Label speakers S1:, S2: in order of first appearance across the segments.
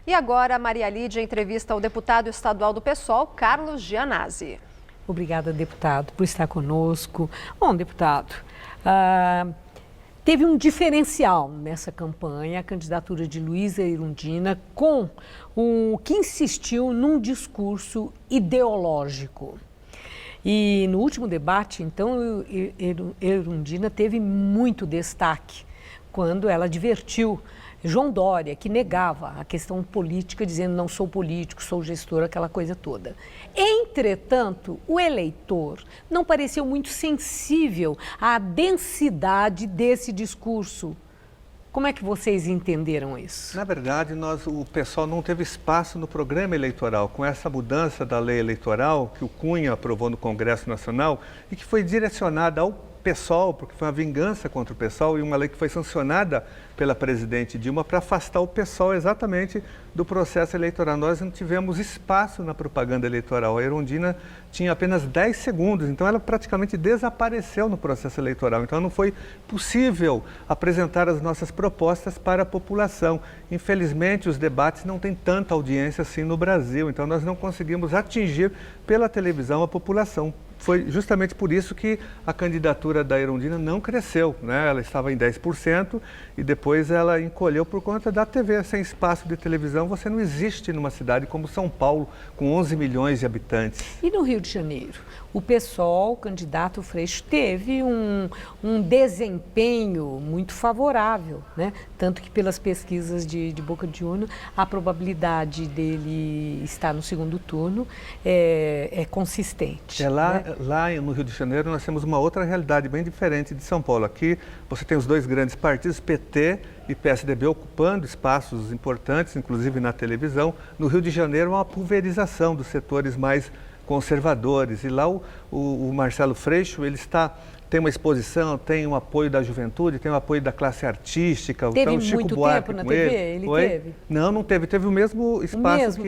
S1: E agora, a Maria Lídia entrevista o deputado estadual do PSOL, Carlos Gianazzi.
S2: Obrigada, deputado, por estar conosco. Bom, deputado, teve um diferencial nessa campanha, a candidatura de Luísa Erundina, com o que insistiu num discurso ideológico. E no último debate, então, Erundina teve muito destaque quando ela advertiu João Dória, que negava a questão política, dizendo não sou político, sou gestor, aquela coisa toda. Entretanto, o eleitor não pareceu muito sensível à densidade desse discurso. Como é que vocês entenderam isso?
S3: Na verdade, o PSOL não teve espaço no programa eleitoral. Com essa mudança da lei eleitoral que o Cunha aprovou no Congresso Nacional e que foi direcionada ao PSOL, porque foi uma vingança contra o PSOL e uma lei que foi sancionada pela presidente Dilma para afastar o PSOL exatamente do processo eleitoral. Nós não tivemos espaço na propaganda eleitoral. A Erundina tinha apenas 10 segundos, então ela praticamente desapareceu no processo eleitoral. Então não foi possível apresentar as nossas propostas para a população. Infelizmente, os debates não têm tanta audiência assim no Brasil, então nós não conseguimos atingir pela televisão a população. Foi justamente por isso que a candidatura da Erundina não cresceu, né? Ela estava em 10% e depois ela encolheu por conta da TV. Sem espaço de televisão, você não existe numa cidade como São Paulo, com 11 milhões de habitantes.
S2: E no Rio de Janeiro? O PSOL, o candidato Freixo, teve um desempenho muito favorável, né? Tanto que pelas pesquisas de Boca de Urna, a probabilidade dele estar no segundo turno é consistente.
S3: Lá no Rio de Janeiro nós temos uma outra realidade bem diferente de São Paulo. Aqui você tem os dois grandes partidos, PT e PSDB, ocupando espaços importantes, inclusive na televisão. No Rio de Janeiro, uma pulverização dos setores mais conservadores. E lá o Marcelo Freixo, ele tem uma exposição, tem um apoio da juventude, tem o apoio da classe artística.
S2: Teve
S3: então, Chico
S2: muito
S3: Buarque
S2: tempo na
S3: com
S2: TV?
S3: Ele
S2: Teve?
S3: Não teve. Teve o mesmo espaço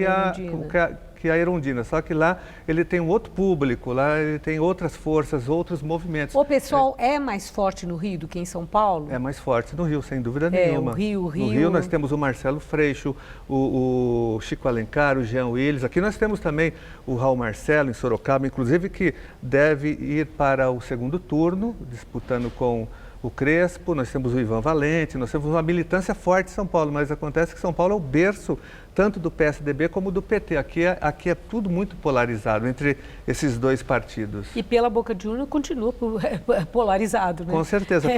S3: que a Erundina, só que lá ele tem um outro público, lá ele tem outras forças, outros movimentos.
S2: O PSOL é mais forte no Rio do que em São Paulo?
S3: É mais forte no Rio, sem dúvida nenhuma.
S2: No
S3: Rio nós temos o Marcelo Freixo, o Chico Alencar, o Jean Willis. Aqui nós temos também o Raul Marcelo, em Sorocaba, inclusive, que deve ir para o segundo turno, disputando com o Crespo. Nós temos o Ivan Valente, nós temos uma militância forte em São Paulo, mas acontece que São Paulo é o berço tanto do PSDB como do PT. Aqui é tudo muito polarizado entre esses dois partidos.
S2: E pela boca de urna continua polarizado, né?
S3: Com certeza,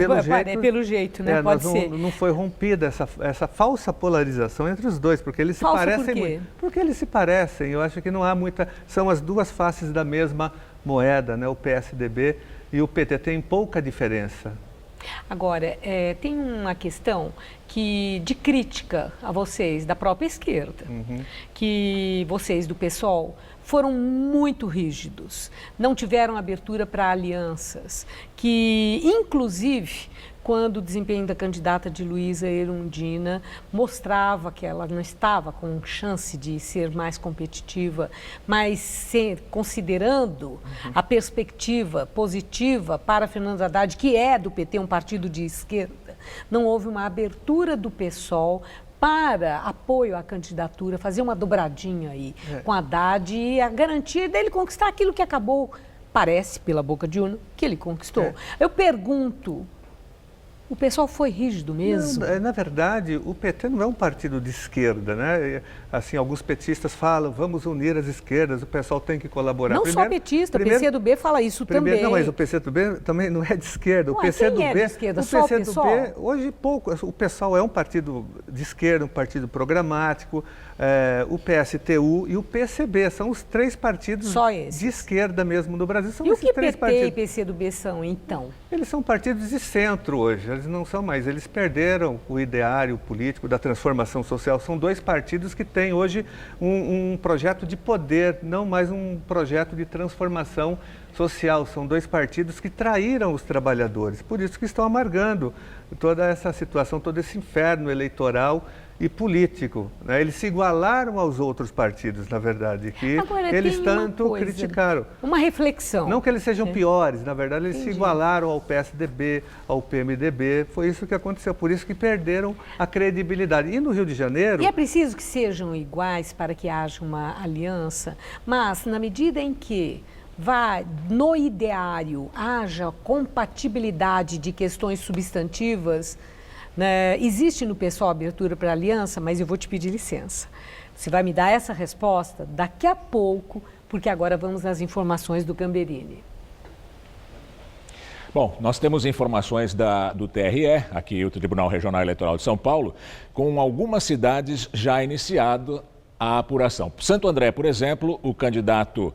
S2: pelo jeito, né? Pode ser.
S3: Não foi rompida essa falsa polarização entre os dois, porque eles se parecem muito. Porque eles se parecem, eu acho que não há muita... São as duas faces da mesma moeda, né? O PSDB e o PT têm pouca diferença.
S2: Agora, tem uma questão de crítica a vocês, da própria esquerda, que vocês do PSOL foram muito rígidos, não tiveram abertura para alianças, que inclusive quando o desempenho da candidata de Luísa Erundina mostrava que ela não estava com chance de ser mais competitiva, mas considerando a perspectiva positiva para Fernando Haddad, que é do PT, um partido de esquerda, não houve uma abertura do PSOL para apoio à candidatura, fazer uma dobradinha aí com Haddad e a garantia dele conquistar aquilo que acabou, parece, pela boca de urna, que ele conquistou. Eu pergunto... O pessoal foi rígido mesmo?
S3: Não, na verdade, o PT não é um partido de esquerda, né? Assim, alguns petistas falam, vamos unir as esquerdas, o pessoal tem que colaborar.
S2: Não só petista, o PCdoB fala isso também.
S3: Não, mas o PCdoB também não é de esquerda.
S2: Quem é de esquerda? Só o PSOL?
S3: Hoje pouco. O PSOL é um partido de esquerda, um partido programático, o PSTU e o PCB. São os três partidos de esquerda mesmo no Brasil. São
S2: e o que
S3: PT
S2: partidos. E PCdoB são, então?
S3: Eles são partidos de centro hoje, eles não são mais. Eles perderam o ideário político da transformação social. São dois partidos que têm hoje um projeto de poder, não mais um projeto de transformação social. São dois partidos que traíram os trabalhadores, por isso que estão amargando toda essa situação, todo esse inferno eleitoral e político, né? Eles se igualaram aos outros partidos, na verdade, que
S2: Agora,
S3: eles
S2: tem
S3: tanto criticaram.
S2: Uma reflexão.
S3: Não que eles sejam piores, na verdade, eles se igualaram ao PSDB, ao PMDB, foi isso que aconteceu, por isso que perderam a credibilidade. E no Rio de Janeiro...
S2: E é preciso que sejam iguais para que haja uma aliança, mas na medida em que no ideário haja compatibilidade de questões substantivas, né, existe no PSOL abertura para aliança, mas eu vou te pedir licença. Você vai me dar essa resposta daqui a pouco, porque agora vamos às informações do Gamberini.
S4: Bom, nós temos informações do TRE, aqui o Tribunal Regional Eleitoral de São Paulo, com algumas cidades já iniciado a apuração. Santo André, por exemplo, o candidato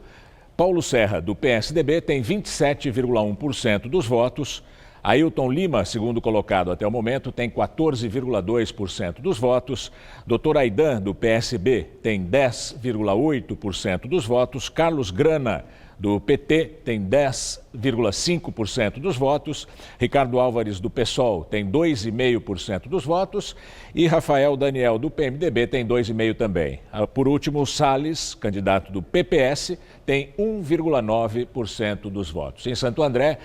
S4: Paulo Serra, do PSDB, tem 27,1% dos votos. Ailton Lima, segundo colocado até o momento, tem 14,2% dos votos. Dr. Aidan, do PSB, tem 10,8% dos votos. Carlos Grana, do PT, tem 10,5% dos votos. Ricardo Álvares, do PSOL, tem 2,5% dos votos. E Rafael Daniel, do PMDB, tem 2,5% também. Por último, Salles, candidato do PPS, tem 1,9% dos votos. Em Santo André,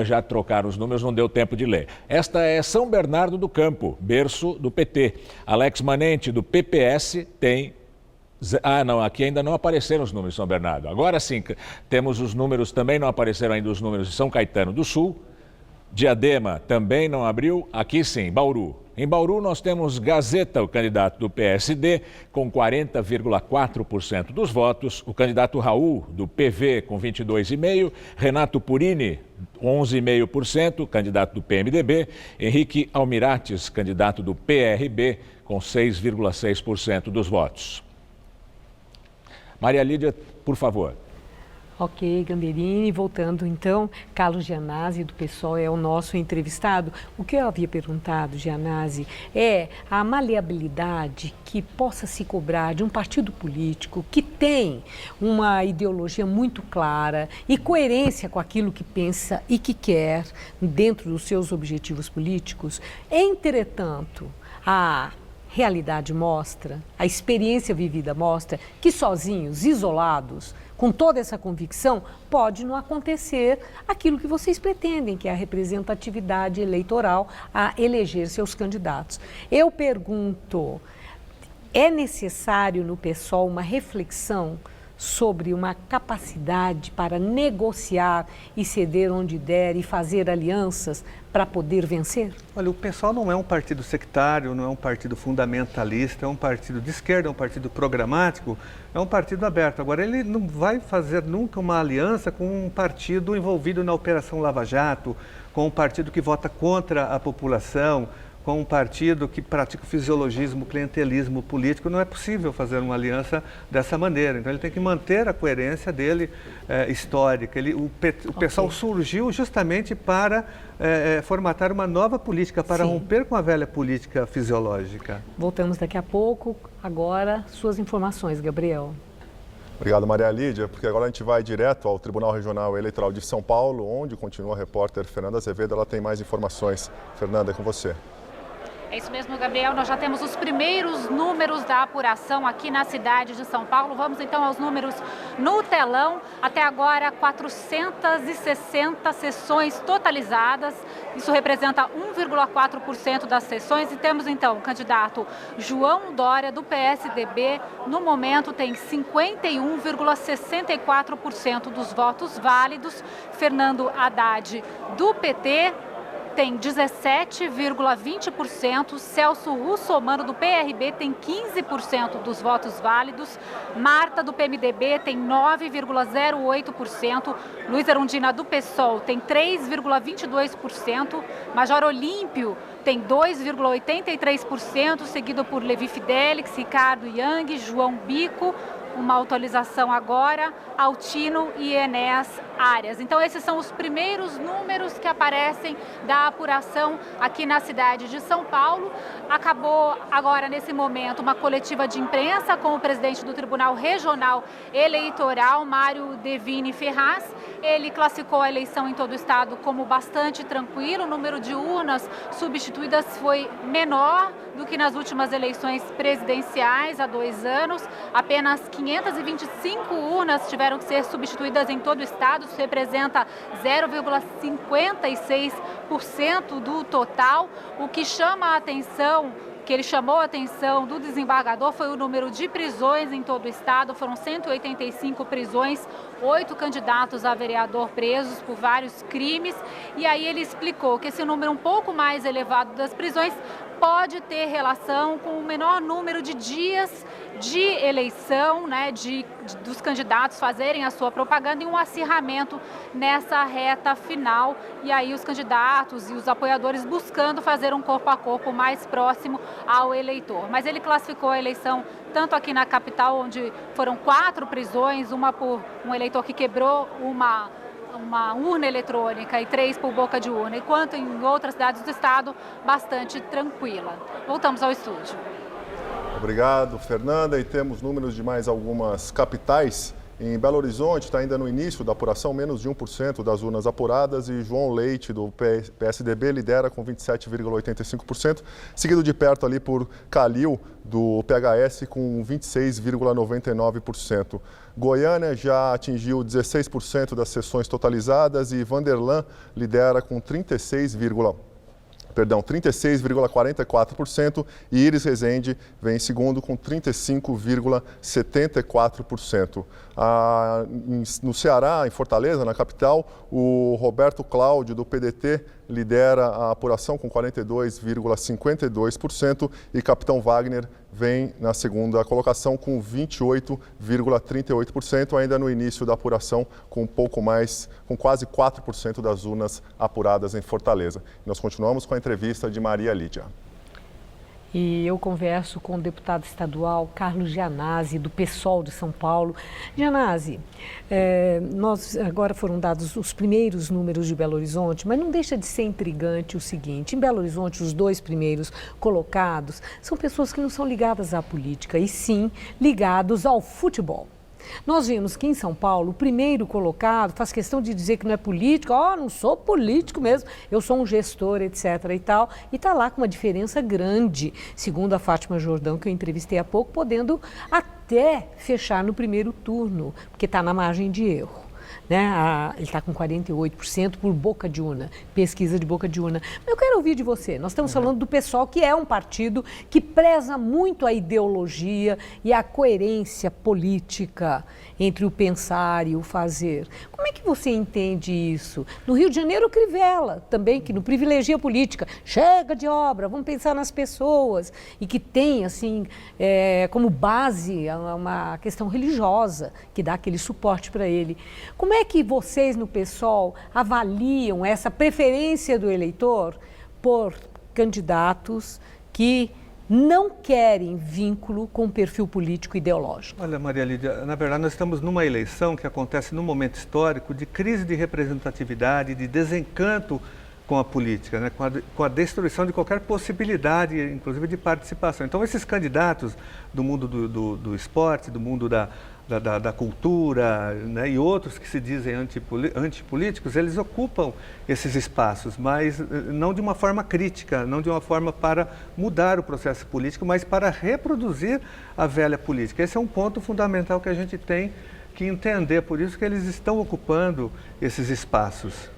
S4: já trocaram os números, não deu tempo de ler. Esta é São Bernardo do Campo, berço do PT. Alex Manente, do PPS, tem... não, aqui ainda não apareceram os números de São Bernardo. Agora sim, temos os números, também não apareceram ainda os números de São Caetano do Sul. Diadema também não abriu. Aqui sim, Bauru. Em Bauru nós temos Gazeta, o candidato do PSD, com 40,4% dos votos. O candidato Raul, do PV, com 22,5%. Renato Purini, 11,5%, candidato do PMDB. Henrique Almirates, candidato do PRB, com 6,6% dos votos. Maria Lídia, por favor.
S2: Ok, Gamberini. Voltando então, Carlos Gianazzi, do PSOL, é o nosso entrevistado. O que eu havia perguntado, Gianazzi, é a maleabilidade que possa se cobrar de um partido político que tem uma ideologia muito clara e coerência com aquilo que pensa e que quer dentro dos seus objetivos políticos. Entretanto, a realidade mostra, a experiência vivida mostra que sozinhos, isolados, com toda essa convicção, pode não acontecer aquilo que vocês pretendem, que é a representatividade eleitoral, a eleger seus candidatos. Eu pergunto, é necessário no PSOL uma reflexão sobre uma capacidade para negociar e ceder onde der e fazer alianças para poder vencer?
S3: Olha, o PSOL não é um partido sectário, não é um partido fundamentalista, é um partido de esquerda, é um partido programático, é um partido aberto. Agora, ele não vai fazer nunca uma aliança com um partido envolvido na Operação Lava Jato, com um partido que vota contra a população, com um partido que pratica o fisiologismo, o clientelismo político. Não é possível fazer uma aliança dessa maneira. Então, ele tem que manter a coerência dele histórica. O PSOL surgiu justamente para formatar uma nova política, para romper com a velha política fisiológica.
S2: Voltamos daqui a pouco. Agora, suas informações, Gabriel.
S5: Obrigado, Maria Lídia, porque agora a gente vai direto ao Tribunal Regional Eleitoral de São Paulo, onde continua a repórter Fernanda Azevedo. Ela tem mais informações. Fernanda, é com você.
S6: É isso mesmo, Gabriel. Nós já temos os primeiros números da apuração aqui na cidade de São Paulo. Vamos então aos números no telão. Até agora, 460 sessões totalizadas. Isso representa 1,4% das sessões. E temos então o candidato João Dória, do PSDB. No momento tem 51,64% dos votos válidos. Fernando Haddad, do PT, tem 17,20%, Celso Russomano, do PRB, tem 15% dos votos válidos, Marta, do PMDB, tem 9,08%, Luiz Erundina, do PSOL, tem 3,22%, Major Olímpio tem 2,83%, seguido por Levi Fidelix, Ricardo Yang, João Bico, uma atualização agora, Altino e Enéas Arias. Então esses são os primeiros números que aparecem da apuração aqui na cidade de São Paulo. Acabou agora, nesse momento, uma coletiva de imprensa com o presidente do Tribunal Regional Eleitoral, Mário Devini Ferraz. Ele classificou a eleição em todo o estado como bastante tranquilo. O número de urnas substituídas foi menor do que nas últimas eleições presidenciais há 2 anos. Apenas 525 urnas tiveram que ser substituídas em todo o estado. Isso representa 0,56% do total. O que chama a atenção, que ele chamou a atenção do desembargador, foi o número de prisões em todo o estado. Foram 185 prisões, 8 candidatos a vereador presos por vários crimes. E aí ele explicou que esse número um pouco mais elevado das prisões pode ter relação com o menor número de dias de eleição, né, dos candidatos fazerem a sua propaganda e um acirramento nessa reta final. E aí os candidatos e os apoiadores buscando fazer um corpo a corpo mais próximo ao eleitor. Mas ele classificou a eleição tanto aqui na capital, onde foram 4 prisões, uma por um eleitor que quebrou uma urna eletrônica e 3 por boca de urna, enquanto em outras cidades do estado, bastante tranquila. Voltamos ao estúdio.
S5: Obrigado, Fernanda. E temos números de mais algumas capitais. Em Belo Horizonte, está ainda no início da apuração, menos de 1% das urnas apuradas, e João Leite, do PSDB, lidera com 27,85%, seguido de perto ali por Calil, do PHS, com 26,99%. Goiânia já atingiu 16% das sessões totalizadas e Vanderlan lidera com 36,44% e Íris Rezende vem em segundo com 35,74%. No Ceará, em Fortaleza, na capital, o Roberto Cláudio, do PDT, lidera a apuração com 42,52% e Capitão Wagner vem na segunda colocação com 28,38%, ainda no início da apuração, com um pouco mais, com quase 4% das urnas apuradas em Fortaleza. Nós continuamos com a entrevista de Maria Lídia.
S2: E eu converso com o deputado estadual Carlos Gianazzi, do PSOL de São Paulo. Gianazzi, agora foram dados os primeiros números de Belo Horizonte, mas não deixa de ser intrigante o seguinte: em Belo Horizonte, os 2 primeiros colocados são pessoas que não são ligadas à política, e sim ligados ao futebol. Nós vimos que em São Paulo, o primeiro colocado faz questão de dizer que não é político, não sou político mesmo, eu sou um gestor, etc. e tal, e está lá com uma diferença grande, segundo a Fátima Jordão, que eu entrevistei há pouco, podendo até fechar no primeiro turno, porque está na margem de erro. Ele está com 48% por boca de urna, pesquisa de boca de urna. Mas eu quero ouvir de você. Nós estamos falando do PSOL, que é um partido que preza muito a ideologia e a coerência política entre o pensar e o fazer. Como é que você entende isso? No Rio de Janeiro, Crivella, também, que não privilegia a política. Chega de obra, vamos pensar nas pessoas. E que tem, assim, como base uma questão religiosa, que dá aquele suporte para ele. Como é que vocês no PSOL avaliam essa preferência do eleitor por candidatos que não querem vínculo com perfil político ideológico?
S3: Olha, Maria Lídia, na verdade nós estamos numa eleição que acontece num momento histórico de crise de representatividade, de desencanto com a política, né? com a destruição de qualquer possibilidade, inclusive de participação. Então esses candidatos do mundo do esporte, do mundo da cultura, né, e outros que se dizem antipolíticos, eles ocupam esses espaços, mas não de uma forma crítica, não de uma forma para mudar o processo político, mas para reproduzir a velha política. Esse é um ponto fundamental que a gente tem que entender, por isso que eles estão ocupando esses espaços.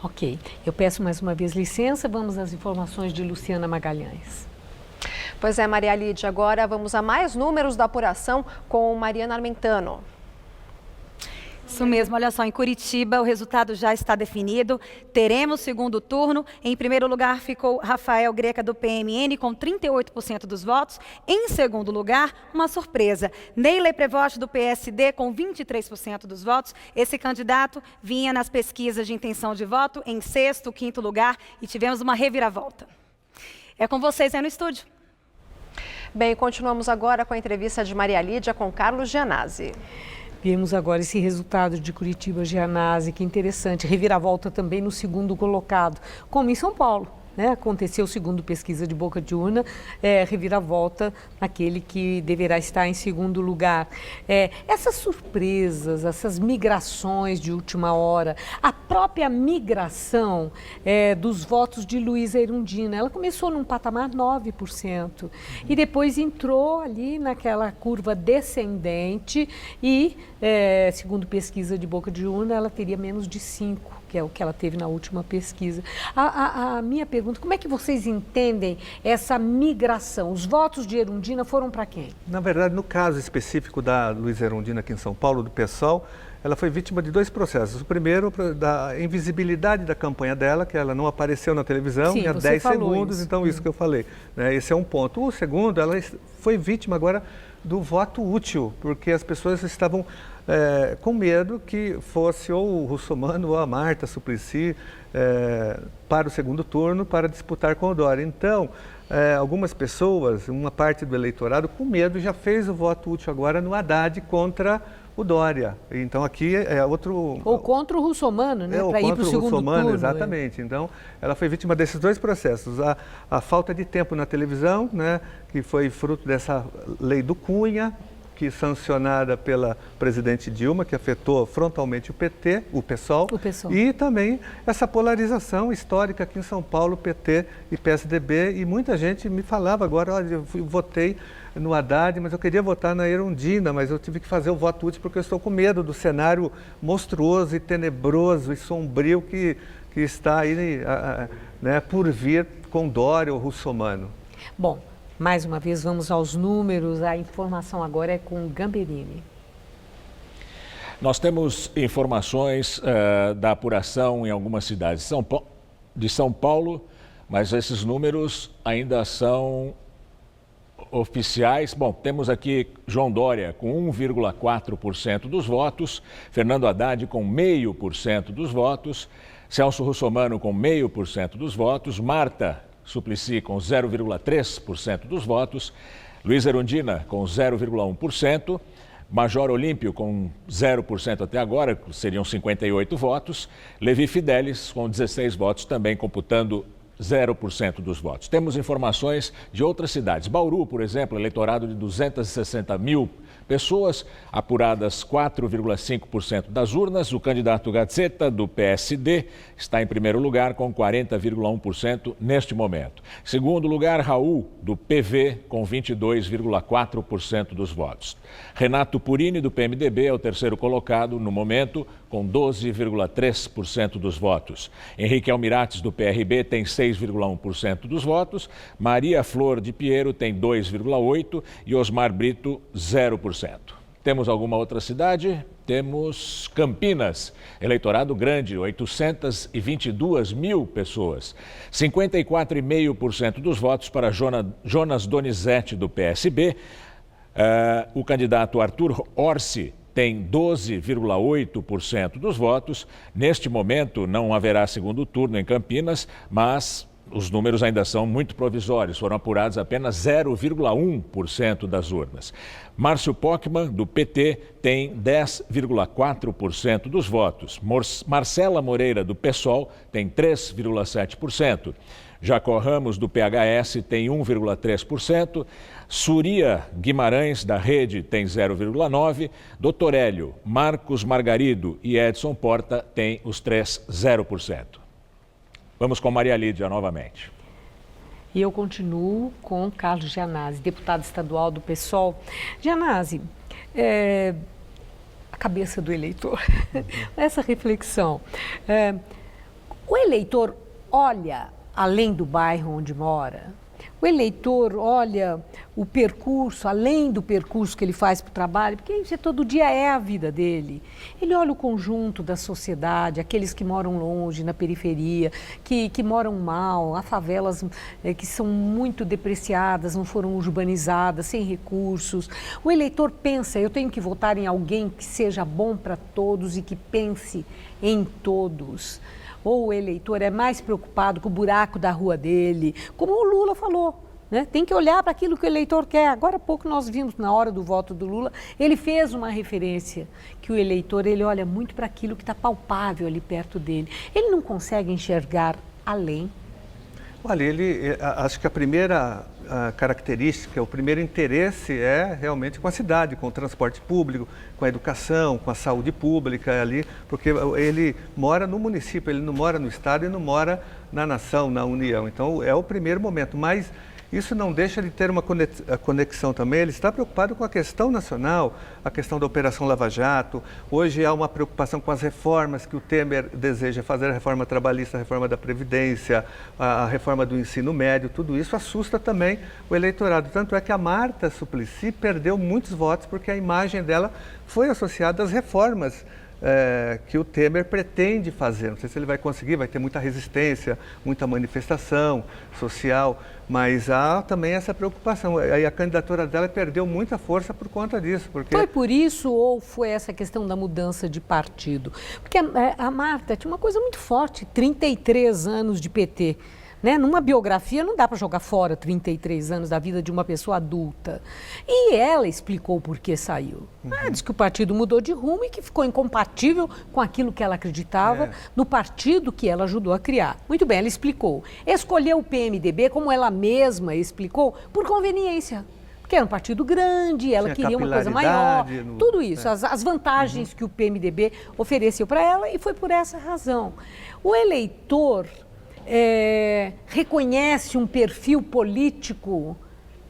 S2: Ok, eu peço mais uma vez licença, vamos às informações de Luciana Magalhães.
S1: Pois é, Maria Lídia, agora vamos a mais números da apuração com Mariana Armentano.
S7: Isso mesmo, olha só, em Curitiba o resultado já está definido, teremos segundo turno. Em primeiro lugar ficou Rafael Greca do PMN com 38% dos votos. Em segundo lugar, uma surpresa, Neyley Prevost do PSD com 23% dos votos. Esse candidato vinha nas pesquisas de intenção de voto em sexto, quinto lugar e tivemos uma reviravolta. É com vocês aí no estúdio.
S1: Bem, continuamos agora com a entrevista de Maria Lídia com Carlos Gianazzi.
S2: Vimos agora esse resultado de Curitiba, Gianazzi, que interessante. Reviravolta também no segundo colocado, como em São Paulo. Aconteceu, segundo pesquisa de boca de urna, reviravolta naquele que deverá estar em segundo lugar. Essas surpresas, essas migrações de última hora, a própria migração dos votos de Luísa Erundina, ela começou num patamar 9% e depois entrou ali naquela curva descendente e, segundo pesquisa de boca de urna, ela teria menos de 5%. Que é o que ela teve na última pesquisa. A minha pergunta, como é que vocês entendem essa migração? Os votos de Erundina foram para quem?
S3: Na verdade, no caso específico da Luísa Erundina aqui em São Paulo, do PSOL, ela foi vítima de 2 processos. O primeiro, da invisibilidade da campanha dela, que ela não apareceu na televisão,
S2: Sim,
S3: há 10 segundos,
S2: isso.
S3: então isso que eu falei. Esse é um ponto. O segundo, ela foi vítima agora do voto útil, porque as pessoas estavam com medo que fosse ou o Russomano ou a Marta Suplicy para o segundo turno para disputar com o Dória. Então, algumas pessoas, uma parte do eleitorado, com medo, já fez o voto útil agora no Haddad contra o Dória. Então, aqui é outro...
S2: Ou contra o Russomano, né? Para ir para o segundo turno.
S3: Exatamente. Então, ela foi vítima desses 2 processos. A falta de tempo na televisão, né, que foi fruto dessa lei do Cunha, que sancionada pela presidente Dilma, que afetou frontalmente o PSOL, e também essa polarização histórica aqui em São Paulo, PT e PSDB, e muita gente me falava agora, olha, eu votei no Haddad, mas eu queria votar na Erundina, mas eu tive que fazer o voto útil porque eu estou com medo do cenário monstruoso e tenebroso e sombrio que está aí por vir com Dória ou Russomano.
S2: Bom, mais uma vez, vamos aos números. A informação agora é com Gamberini.
S4: Nós temos informações da apuração em algumas cidades de São Paulo, mas esses números ainda são oficiais. Bom, temos aqui João Dória com 1,4% dos votos, Fernando Haddad com 0,5% dos votos, Celso Russomano com 0,5% dos votos, Marta Suplicy com 0,3% dos votos, Luísa Erundina com 0,1%, Major Olímpio com 0% até agora, seriam 58 votos, Levi Fidelis com 16 votos, também computando 0% dos votos. Temos informações de outras cidades. Bauru, por exemplo, eleitorado de 260 mil pessoas, apuradas 4,5% das urnas. O candidato Gazzetta, do PSD, está em primeiro lugar com 40,1% neste momento. Segundo lugar, Raul, do PV, com 22,4% dos votos. Renato Purini, do PMDB, é o terceiro colocado no momento, com 12,3% dos votos. Henrique Almirates, do PRB, tem 6,1% dos votos. Maria Flor de Piero tem 2,8% e Osmar Brito, 0%. Temos alguma outra cidade? Temos Campinas, eleitorado grande, 822 mil pessoas. 54,5% dos votos para Jonas Donizete, do PSB. O candidato Arthur Orsi tem 12,8% dos votos. Neste momento, não haverá segundo turno em Campinas, mas os números ainda são muito provisórios. Foram apurados apenas 0,1% das urnas. Márcio Pockmann, do PT, tem 10,4% dos votos. Marcela Moreira, do PSOL, tem 3,7%. Jacó Ramos, do PHS, tem 1,3%. Suria Guimarães, da Rede, tem 0,9%. Dr. Hélio, Marcos Margarido e Edson Porta têm os três 0%. Vamos com Maria Lídia novamente.
S2: E eu continuo com Carlos Gianazzi, deputado estadual do PSOL. Gianazzi, a cabeça do eleitor, essa reflexão. O eleitor olha além do bairro onde mora? O eleitor olha o percurso, além do percurso que ele faz para o trabalho, porque isso todo dia é a vida dele. Ele olha o conjunto da sociedade, aqueles que moram longe, na periferia, que moram mal, há favelas que são muito depreciadas, não foram urbanizadas, sem recursos. O eleitor pensa, eu tenho que votar em alguém que seja bom para todos e que pense em todos. Ou o eleitor é mais preocupado com o buraco da rua dele, como o Lula falou. né? Tem que olhar para aquilo que o eleitor quer. Agora há pouco nós vimos, na hora do voto do Lula, ele fez uma referência que o eleitor, ele olha muito para aquilo que está palpável ali perto dele. Ele não consegue enxergar além.
S3: Olha, acho que a primeira característica, o primeiro interesse é realmente com a cidade, com o transporte público, com a educação, com a saúde pública ali, porque ele mora no município, ele não mora no estado e não mora na nação, na União. Então é o primeiro momento, mas isso não deixa de ter uma conexão também. Ele está preocupado com a questão nacional, a questão da Operação Lava Jato. Hoje há uma preocupação com as reformas que o Temer deseja fazer, a reforma trabalhista, a reforma da Previdência, a reforma do ensino médio. Tudo isso assusta também o eleitorado. Tanto é que a Marta Suplicy perdeu muitos votos porque a imagem dela foi associada às reformas que o Temer pretende fazer. Não sei se ele vai conseguir, vai ter muita resistência, muita manifestação social, mas há também essa preocupação. Aí a candidatura dela perdeu muita força por conta disso. Porque...
S2: Foi por isso ou foi essa questão da mudança de partido? Porque a Marta tinha uma coisa muito forte, 33 anos de PT. Né? Numa biografia não dá para jogar fora 33 anos da vida de uma pessoa adulta. E ela explicou por que saiu. Diz que o partido mudou de rumo e que ficou incompatível com aquilo que ela acreditava no partido que ela ajudou a criar. Muito bem, ela explicou. Escolheu o PMDB, como ela mesma explicou, por conveniência. Porque era um partido grande, ela queria uma coisa maior, tudo isso, as vantagens que o PMDB ofereceu para ela, e foi por essa razão. O eleitor reconhece um perfil político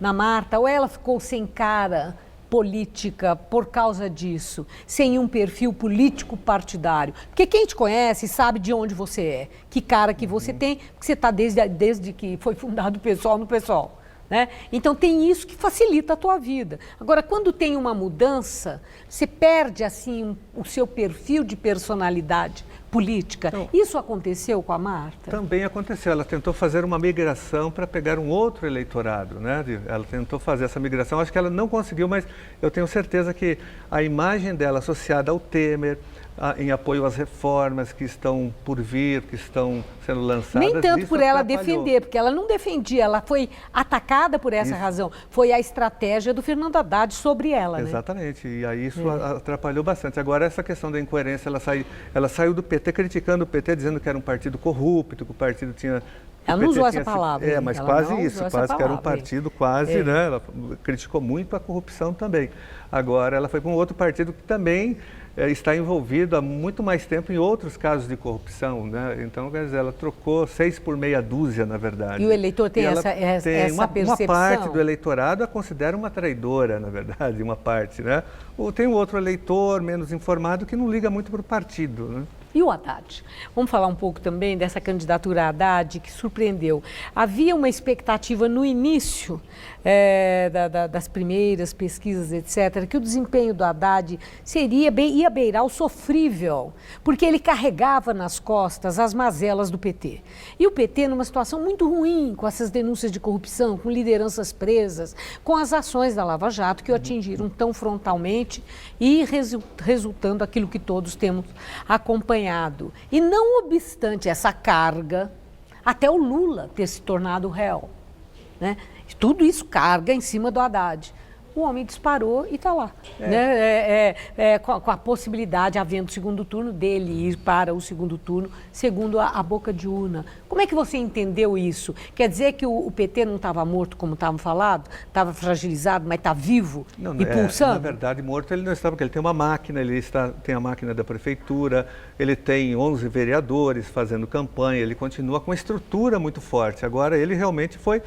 S2: na Marta, ou ela ficou sem cara política por causa disso, sem um perfil político partidário? Porque quem te conhece sabe de onde você é, que cara que você tem, porque você está desde que foi fundado o PSOL no PSOL. Né? Então tem isso que facilita a tua vida. Agora, quando tem uma mudança, você perde assim o seu perfil de personalidade política. Então, isso aconteceu com a Marta?
S3: Também aconteceu. Ela tentou fazer uma migração para pegar um outro eleitorado, né? Ela tentou fazer essa migração. Acho que ela não conseguiu, mas eu tenho certeza que a imagem dela associada ao Temer, em apoio às reformas que estão por vir, que estão sendo lançadas.
S2: Nem tanto por ela defender, porque ela não defendia, ela foi atacada por essa razão. Foi a estratégia do Fernando Haddad sobre ela.
S3: Exatamente, né? E aí isso atrapalhou bastante. Agora, essa questão da incoerência, ela saiu do PT criticando o PT, dizendo que era um partido corrupto, que o partido tinha...
S2: Ela não usou essa palavra.
S3: Mas quase isso, quase que era um partido, quase, né? Ela criticou muito a corrupção também. Agora, ela foi para um outro partido que também está envolvido há muito mais tempo em outros casos de corrupção, né? Então, quer dizer, ela trocou 6 por meia dúzia, na verdade.
S2: E o eleitor tem essa percepção?
S3: Uma parte do eleitorado a considera uma traidora, na verdade, uma parte, né? Ou tem um outro eleitor menos informado que não liga muito para o partido, né?
S2: E o Haddad? Vamos falar um pouco também dessa candidatura Haddad que surpreendeu. Havia uma expectativa no início das primeiras pesquisas, etc., que o desempenho do Haddad ia beirar o sofrível, porque ele carregava nas costas as mazelas do PT. E o PT numa situação muito ruim, com essas denúncias de corrupção, com lideranças presas, com as ações da Lava Jato que o atingiram tão frontalmente e resultando aquilo que todos temos acompanhado. E não obstante essa carga, até o Lula ter se tornado réu, né? Tudo isso carga em cima do Haddad. O homem disparou e está lá. Né? Com a possibilidade, havendo segundo turno, dele ir para o segundo turno, segundo a boca de urna. Como é que você entendeu isso? Quer dizer que o PT não estava morto, como estavam falado? Estava fragilizado, mas está vivo e pulsando?
S3: Na verdade, morto ele não está, porque ele tem uma máquina, tem a máquina da prefeitura, ele tem 11 vereadores fazendo campanha, ele continua com uma estrutura muito forte. Agora, ele realmente foi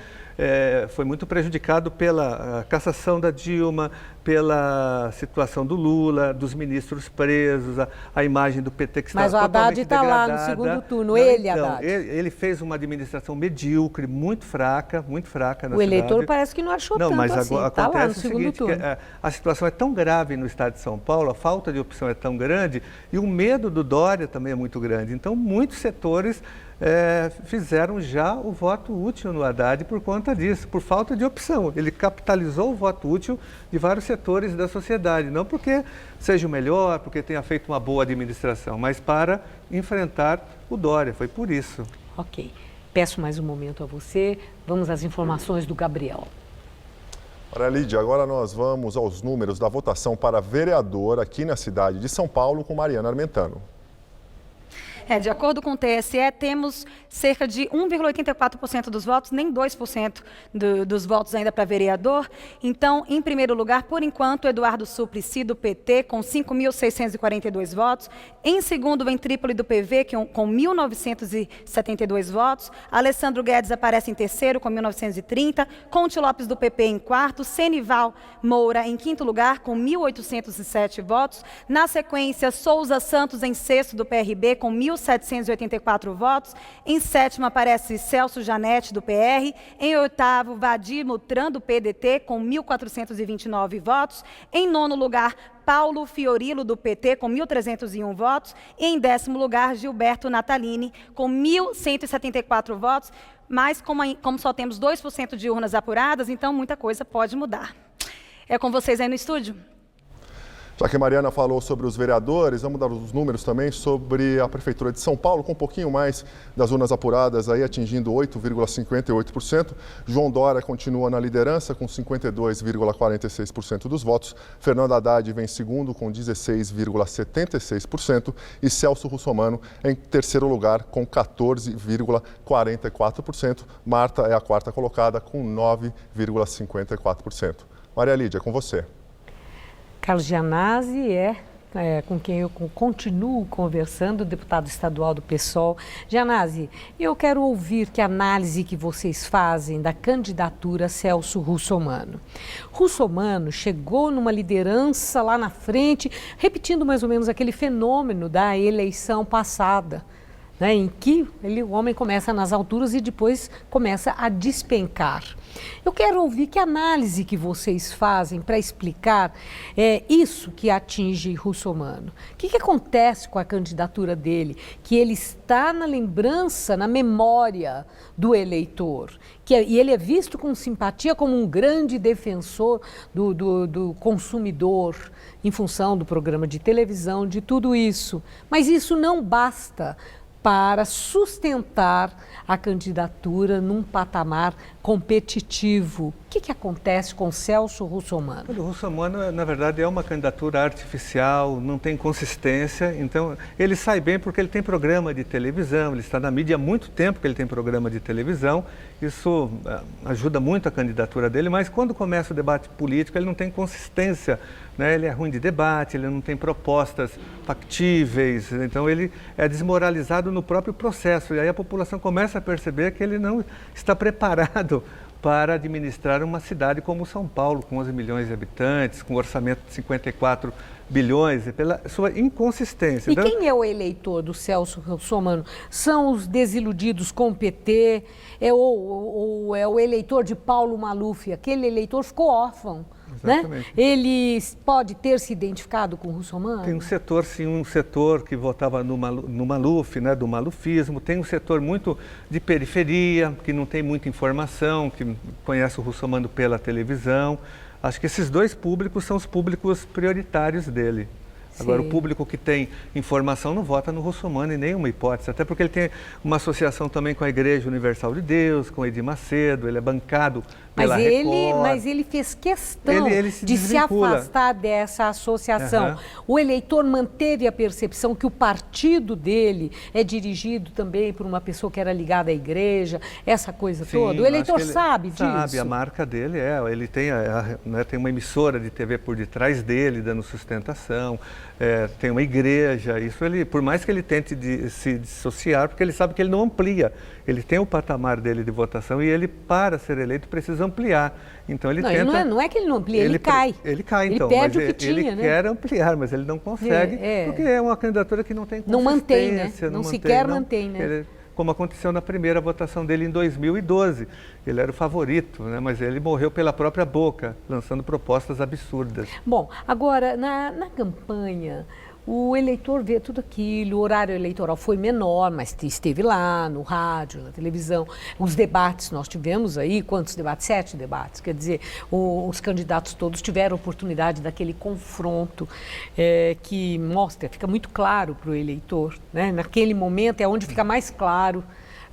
S3: muito prejudicado pela cassação da Dilma, pela situação do Lula, dos ministros presos, a imagem do PT que está totalmente degradada.
S2: Mas o Haddad está lá no segundo turno, Haddad.
S3: Ele fez uma administração medíocre, muito fraca na cidade.
S2: O eleitor parece que não achou tanto
S3: mas
S2: assim,
S3: acontece
S2: está lá no
S3: o
S2: segundo
S3: seguinte,
S2: turno.
S3: A situação é tão grave no estado de São Paulo, a falta de opção é tão grande e o medo do Dória também é muito grande. Então, muitos setores fizeram já o voto útil no Haddad por conta disso, por falta de opção. Ele capitalizou o voto útil de vários setores da sociedade, não porque seja o melhor, porque tenha feito uma boa administração, mas para enfrentar o Dória, foi por isso.
S2: Ok. Peço mais um momento a você. Vamos às informações do Gabriel.
S5: Olha, Lídia, agora nós vamos aos números da votação para vereador aqui na cidade de São Paulo com Mariana Armentano.
S7: De acordo com o TSE, temos cerca de 1,84% dos votos, nem 2% dos votos ainda para vereador. Então, em primeiro lugar, por enquanto, Eduardo Suplicy, do PT, com 5.642 votos. Em segundo, vem Trípoli, do PV, com 1.972 votos. Alessandro Guedes aparece em terceiro, com 1.930. Conte Lopes, do PP, em quarto. Senival Moura, em quinto lugar, com 1.807 votos. Na sequência, Souza Santos, em sexto, do PRB, com 1.784 votos. Em sétimo aparece Celso Janete, do PR. Em oitavo, Vadir Mutran, do PDT, com 1.429 votos. Em nono lugar, Paulo Fiorilo, do PT, com 1.301 votos. E em décimo lugar, Gilberto Natalini, com 1.174 votos. Mas como só temos 2% de urnas apuradas, então muita coisa pode mudar. É com vocês aí no estúdio.
S5: Já que a Mariana falou sobre os vereadores, vamos dar os números também sobre a Prefeitura de São Paulo, com um pouquinho mais das urnas apuradas, aí atingindo 8,58%. João Dória continua na liderança, com 52,46% dos votos. Fernando Haddad vem em segundo, com 16,76%. E Celso Russomano em terceiro lugar, com 14,44%. Marta é a quarta colocada, com 9,54%. Maria Lídia, com você.
S2: Carlos Gianazzi com quem eu continuo conversando, deputado estadual do PSOL. Gianazzi, eu quero ouvir que análise que vocês fazem da candidatura Celso Russomano. Russomano chegou numa liderança lá na frente, repetindo mais ou menos aquele fenômeno da eleição passada, né, em que o homem começa nas alturas e depois começa a despencar. Eu quero ouvir que análise que vocês fazem para explicar isso que atinge Russomano. O que acontece com a candidatura dele? Que ele está na lembrança, na memória do eleitor. E ele é visto com simpatia como um grande defensor do consumidor, em função do programa de televisão, de tudo isso. Mas isso não basta para sustentar a candidatura num patamar competitivo. O que acontece com Celso Russomano?
S3: O Russomano, na verdade, é uma candidatura artificial, não tem consistência, então ele sai bem porque ele tem programa de televisão, ele está na mídia há muito tempo que ele tem programa de televisão, isso ajuda muito a candidatura dele, mas quando começa o debate político ele não tem consistência, né? Ele é ruim de debate, ele não tem propostas factíveis, então ele é desmoralizado no próprio processo, e aí a população começa a perceber que ele não está preparado para administrar uma cidade como São Paulo, com 11 milhões de habitantes, com um orçamento de 54 bilhões, e pela sua inconsistência.
S2: E quem é o eleitor do Celso Russomano? São os desiludidos com o PT? Ou é o eleitor de Paulo Maluf? Aquele eleitor ficou órfão. Né? Ele pode ter se identificado com o Russomano?
S3: Tem um setor, sim, um setor que votava no Maluf, né, do malufismo. Tem um setor muito de periferia, que não tem muita informação, que conhece o Russomano pela televisão. Acho que esses dois públicos são os públicos prioritários dele. Agora, o público que tem informação não vota no Russomano em nenhuma hipótese, até porque ele tem uma associação também com a Igreja Universal de Deus, com Edir Macedo, ele é bancado pela Record.
S2: Mas ele fez questão
S3: ele
S2: de se afastar dessa associação. O eleitor manteve a percepção que o partido dele é dirigido também por uma pessoa que era ligada à igreja, essa coisa toda. O eleitor sabe disso.
S3: Sabe, a marca dele ele tem, tem uma emissora de TV por detrás dele, dando sustentação. Tem uma igreja, isso ele, por mais que ele tente se dissociar, porque ele sabe que ele não amplia, ele tem o patamar dele de votação e ele, para ser eleito, precisa ampliar. Então ele tenta...
S2: Não é que ele não amplia, ele cai.
S3: Ele cai, então,
S2: ele perde
S3: mas
S2: o que tinha,
S3: ele quer ampliar, mas ele não consegue, porque é uma candidatura que não tem consistência.
S2: Não mantém, né? Não sequer mantém, né?
S3: Como aconteceu na primeira votação dele em 2012. Ele era o favorito, né? Mas ele morreu pela própria boca, lançando propostas absurdas.
S2: Bom, agora, na campanha, o eleitor vê tudo aquilo, o horário eleitoral foi menor, mas esteve lá, no rádio, na televisão. Os debates, nós tivemos aí, quantos debates? 7 debates. Quer dizer, os candidatos todos tiveram oportunidade daquele confronto que mostra, fica muito claro para o eleitor, né? Naquele momento é onde fica mais claro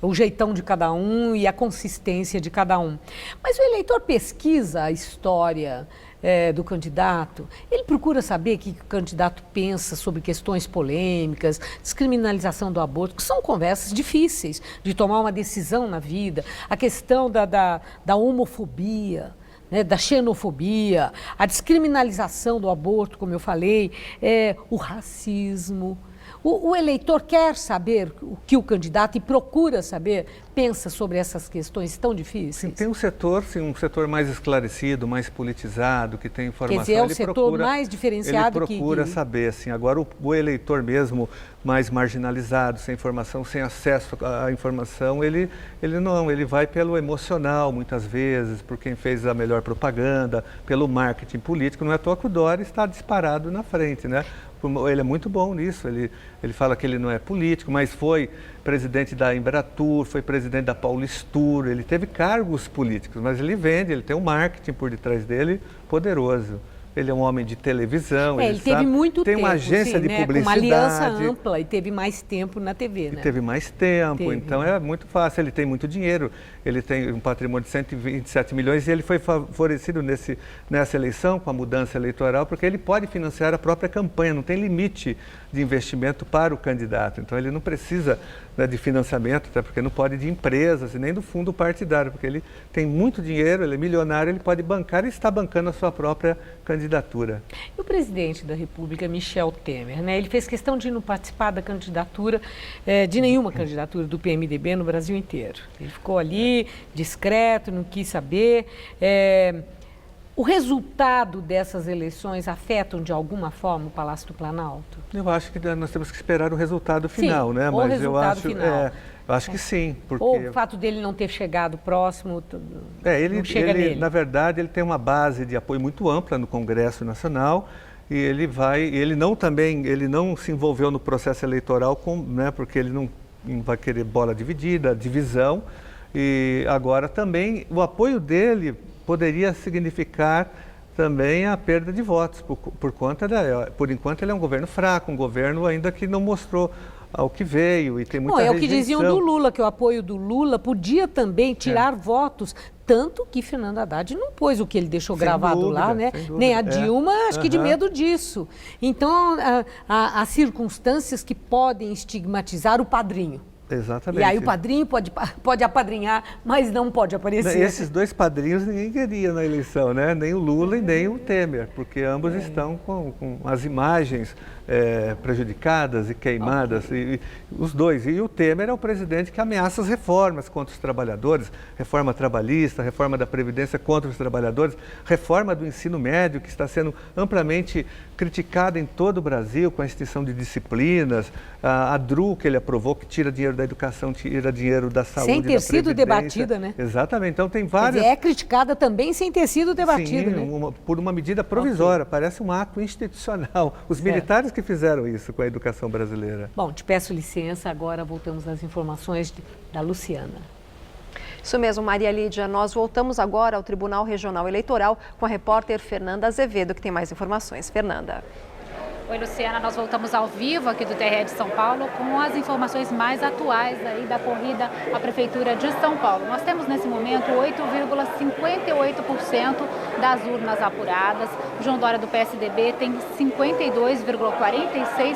S2: o jeitão de cada um e a consistência de cada um. Mas o eleitor pesquisa a história do candidato, ele procura saber o que o candidato pensa sobre questões polêmicas, descriminalização do aborto, que são conversas difíceis de tomar uma decisão na vida, a questão da homofobia, né, da xenofobia, a descriminalização do aborto, como eu falei, o racismo. O eleitor quer saber o que o candidato, e procura saber, pensa sobre essas questões tão difíceis?
S3: Sim, tem um setor mais esclarecido, mais politizado, que tem informação.
S2: Quer dizer, é o setor mais diferenciado
S3: que... Ele procura saber, assim. Agora, o eleitor mesmo mais marginalizado, sem informação, sem acesso à informação, ele vai pelo emocional, muitas vezes, por quem fez a melhor propaganda, pelo marketing político. Não é à toa que o Dória está disparado na frente, né? Ele é muito bom nisso, ele fala que ele não é político, mas foi presidente da Embratur, foi presidente da Paulistur, ele teve cargos políticos, mas ele vende, ele tem um marketing por detrás dele poderoso. Ele é um homem de televisão,
S2: ele teve muito
S3: tem
S2: tempo,
S3: uma agência de publicidade.
S2: Com uma aliança ampla e teve mais tempo na TV, né?
S3: Teve mais tempo, então é muito fácil, ele tem muito dinheiro, ele tem um patrimônio de 127 milhões e ele foi favorecido nessa eleição com a mudança eleitoral porque ele pode financiar a própria campanha, não tem limite de investimento para o candidato, então ele não precisa, né, de financiamento, até porque não pode de empresas e nem do fundo partidário, porque ele tem muito dinheiro, ele é milionário, ele pode bancar e está bancando a sua própria candidatura.
S2: E o presidente da República, Michel Temer, né, ele fez questão de não participar da candidatura, de nenhuma candidatura do PMDB no Brasil inteiro. Ele ficou ali, discreto, não quis saber. O resultado dessas eleições afetam de alguma forma o Palácio do Planalto?
S3: Eu acho que nós temos que esperar o resultado final,
S2: sim,
S3: né?
S2: Mas eu
S3: acho que sim, porque...
S2: Ou o fato dele não ter chegado próximo, não chega nele.
S3: Na verdade, ele tem uma base de apoio muito ampla no Congresso Nacional e ele não se envolveu no processo eleitoral, né, porque ele não vai querer bola dividida, divisão, e agora também o apoio dele poderia significar também a perda de votos, por enquanto ele é um governo fraco, um governo ainda que não mostrou ao que veio e tem muita rejeição.
S2: É o que diziam do Lula, que o apoio do Lula podia também tirar votos, tanto que Fernando Haddad não pôs o que ele deixou gravado lá, né? Nem a Dilma, acho que de medo disso. Então, há circunstâncias que podem estigmatizar o padrinho.
S3: Exatamente.
S2: E aí o padrinho pode apadrinhar, mas não pode aparecer.
S3: Esses dois padrinhos ninguém queria na eleição, né? Nem o Lula e nem o Temer, porque ambos estão com as imagens prejudicadas e queimadas, e os dois. E o Temer é o presidente que ameaça as reformas contra os trabalhadores, reforma trabalhista, reforma da Previdência contra os trabalhadores, reforma do ensino médio, que está sendo amplamente criticada em todo o Brasil, com a extinção de disciplinas, a DRU que ele aprovou, que tira dinheiro da educação, tira dinheiro da saúde,
S2: sem ter sido debatida, né?
S3: Exatamente, então tem várias...
S2: Quer dizer, é criticada também sem ter sido debatida, né?
S3: Por uma medida provisória, parece um ato institucional. Os militares que fizeram isso com a educação brasileira.
S2: Bom, te peço licença, agora voltamos às informações da Luciana.
S1: Isso mesmo, Maria Lídia. Nós voltamos agora ao Tribunal Regional Eleitoral com a repórter Fernanda Azevedo, que tem mais informações. Fernanda.
S6: Oi, Luciana, nós voltamos ao vivo aqui do TRE de São Paulo com as informações mais atuais aí da corrida à Prefeitura de São Paulo. Nós temos nesse momento 8,58% das urnas apuradas. João Dória do PSDB tem 52,46%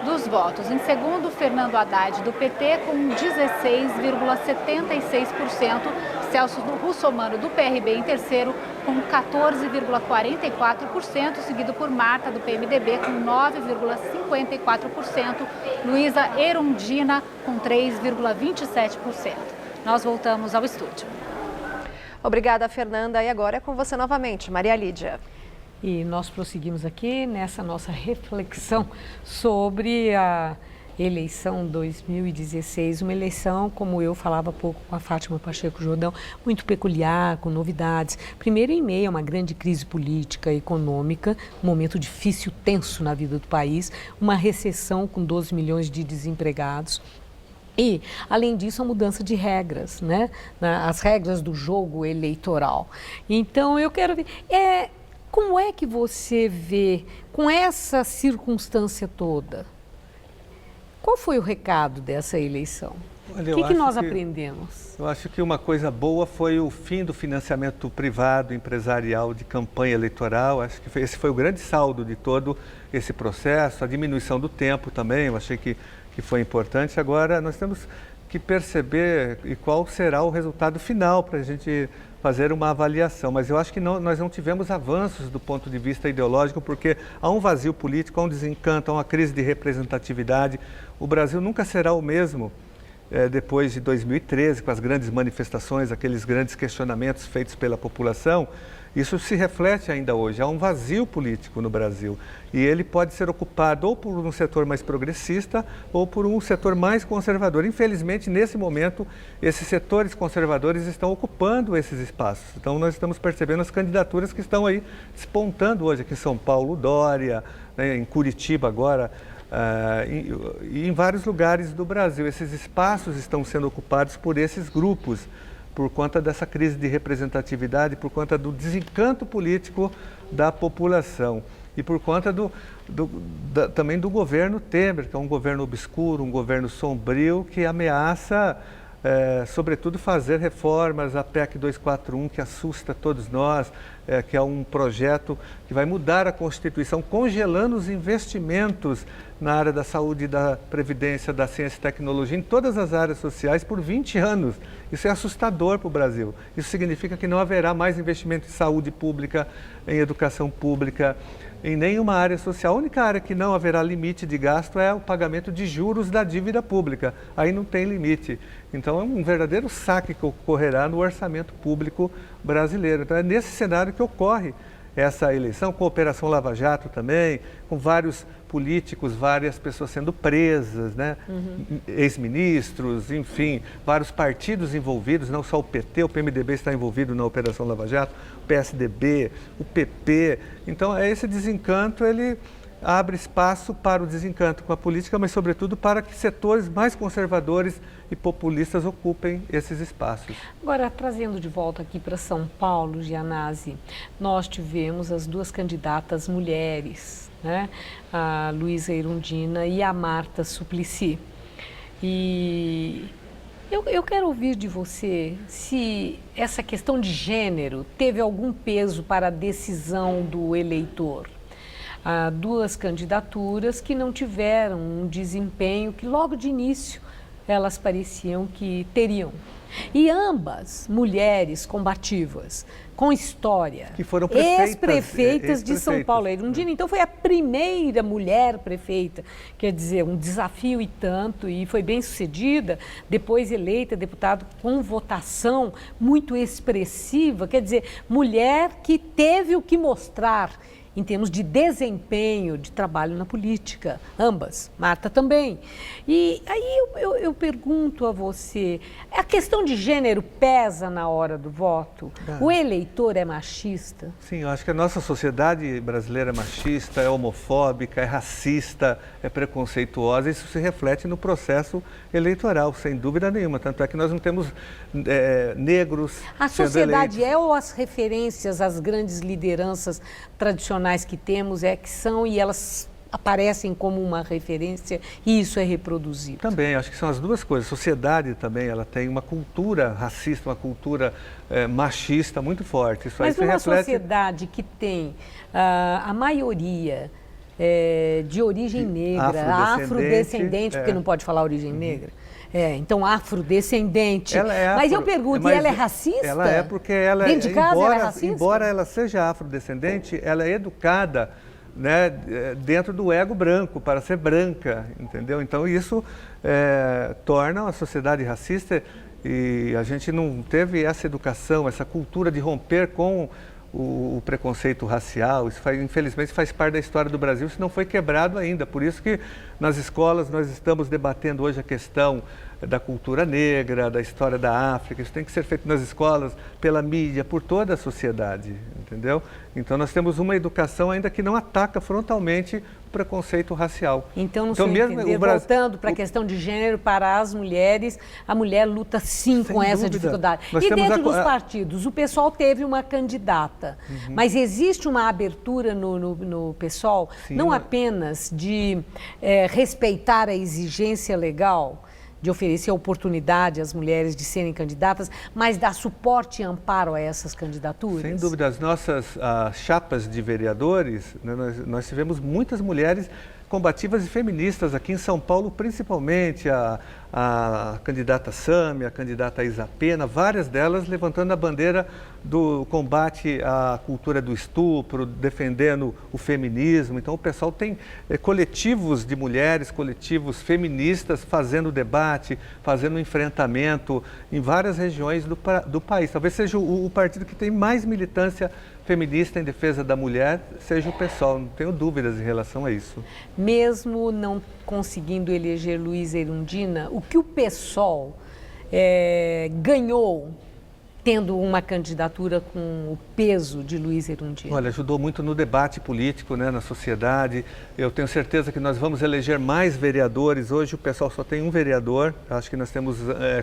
S6: dos votos. Em segundo, Fernando Haddad do PT com 16,76%. Celso Russomano do PRB em terceiro com 14,44%, seguido por Marta do PMDB com 9,54%, Luísa Erundina com 3,27%. Nós voltamos ao estúdio.
S1: Obrigada, Fernanda. E agora é com você novamente, Maria Lídia.
S2: E nós prosseguimos aqui nessa nossa reflexão sobre a eleição 2016, uma eleição, como eu falava há pouco com a Fátima Pacheco Jordão, muito peculiar, com novidades. Primeiro, em meio a uma grande crise política e econômica, um momento difícil, tenso na vida do país, uma recessão com 12 milhões de desempregados. E, além disso, a mudança de regras, né? As regras do jogo eleitoral. Então, eu quero ver... Como é que você vê, com essa circunstância toda, qual foi o recado dessa eleição?
S3: Olha,
S2: O que nós aprendemos?
S3: Eu acho que uma coisa boa foi o fim do financiamento privado, empresarial de campanha eleitoral. Acho que esse foi o grande saldo de todo esse processo, a diminuição do tempo também, eu achei que foi importante. Agora nós temos que perceber qual será o resultado final para a gente fazer uma avaliação. Mas eu acho que nós não tivemos avanços do ponto de vista ideológico, porque há um vazio político, há um desencanto, há uma crise de representatividade. O Brasil nunca será o mesmo depois de 2013, com as grandes manifestações, aqueles grandes questionamentos feitos pela população. Isso se reflete ainda hoje. Há um vazio político no Brasil e ele pode ser ocupado ou por um setor mais progressista ou por um setor mais conservador. Infelizmente, nesse momento, esses setores conservadores estão ocupando esses espaços. Então, nós estamos percebendo as candidaturas que estão aí despontando hoje. Aqui em São Paulo, Dória, né, em Curitiba agora, e em vários lugares do Brasil. Esses espaços estão sendo ocupados por esses grupos, por conta dessa crise de representatividade, por conta do desencanto político da população e por conta também do governo Temer, que é um governo obscuro, um governo sombrio, que ameaça, sobretudo, fazer reformas, a PEC 241, que assusta todos nós, que é um projeto que vai mudar a Constituição, congelando os investimentos na área da saúde, da previdência, da ciência e tecnologia, em todas as áreas sociais por 20 anos. Isso é assustador para o Brasil. Isso significa que não haverá mais investimento em saúde pública, em educação pública, em nenhuma área social. A única área que não haverá limite de gasto é o pagamento de juros da dívida pública. Aí não tem limite. Então é um verdadeiro saque que ocorrerá no orçamento público brasileiro. Então é nesse cenário que ocorre essa eleição, com a Operação Lava Jato também, com vários políticos, várias pessoas sendo presas, né? Ex-ministros, enfim, vários partidos envolvidos, não só o PT, o PMDB está envolvido na Operação Lava Jato, o PSDB, o PP. Então, esse desencanto, ele abre espaço para o desencanto com a política, mas, sobretudo, para que setores mais conservadores e populistas ocupem esses espaços.
S2: Agora, trazendo de volta aqui para São Paulo, Gianazzi, nós tivemos as duas candidatas mulheres, né? A Luísa Erundina e a Marta Suplicy. E eu quero ouvir de você se essa questão de gênero teve algum peso para a decisão do eleitor. Há duas candidaturas que não tiveram um desempenho que logo de início elas pareciam que teriam. E ambas mulheres combativas, com história,
S3: que foram
S2: ex-prefeitas de São Paulo. Erundina, então, foi a primeira mulher prefeita, quer dizer, um desafio e tanto, e foi bem sucedida, depois eleita deputada com votação muito expressiva, quer dizer, mulher que teve o que mostrar em termos de desempenho, de trabalho na política, ambas, Marta também. E aí eu pergunto a você, a questão de gênero pesa na hora do voto? O eleitor é machista?
S3: Sim, eu acho que a nossa sociedade brasileira é machista, é homofóbica, é racista, é preconceituosa, isso se reflete no processo eleitoral, sem dúvida nenhuma, tanto é que nós não temos negros.
S2: A sociedade ou as referências às grandes lideranças tradicionais que temos que são e elas aparecem como uma referência e isso é reproduzido.
S3: Também, acho que são as duas coisas. A sociedade também, ela tem uma cultura racista, uma cultura machista muito forte. Isso
S2: Mas
S3: aí
S2: numa sociedade que tem a maioria de origem negra, afrodescendente, porque não pode falar origem negra, então afrodescendente. Mas eu pergunto, ela é racista?
S3: Ela é porque ela,
S2: dentro de casa, ela é racista?
S3: Embora ela seja afrodescendente, ela é educada, né, dentro do ego branco, para ser branca, entendeu? Então isso torna a sociedade racista e a gente não teve essa educação, essa cultura de romper com o preconceito racial. Isso infelizmente faz parte da história do Brasil, isso não foi quebrado ainda. Por isso que nas escolas nós estamos debatendo hoje a questão da cultura negra, da história da África. Isso tem que ser feito nas escolas, pela mídia, por toda a sociedade, entendeu? Então nós temos uma educação ainda que não ataca frontalmente o preconceito racial.
S2: Então, no seu entender, voltando para a questão de gênero, para as mulheres, a mulher luta sim com essa dificuldade. E dentro dos partidos, o PSOL teve uma candidata, mas existe uma abertura no PSOL, não apenas de respeitar a exigência legal, de oferecer oportunidade às mulheres de serem candidatas, mas dar suporte e amparo a essas candidaturas?
S3: Sem dúvida, as nossas chapas de vereadores, né, nós tivemos muitas mulheres combativas e feministas aqui em São Paulo, principalmente a candidata Sâmia, a candidata Isa Pena, várias delas levantando a bandeira do combate à cultura do estupro, defendendo o feminismo. Então o pessoal tem coletivos de mulheres, coletivos feministas fazendo debate, fazendo enfrentamento em várias regiões do país. Talvez seja o partido que tem mais militância feminista em defesa da mulher, seja o PSOL, não tenho dúvidas em relação a isso.
S2: Mesmo não conseguindo eleger Luísa Erundina, o que o PSOL ganhou tendo uma candidatura com o peso de Luísa Erundina?
S3: Olha, ajudou muito no debate político, né, na sociedade. Eu tenho certeza que nós vamos eleger mais vereadores. Hoje o pessoal só tem um vereador. Acho que nós temos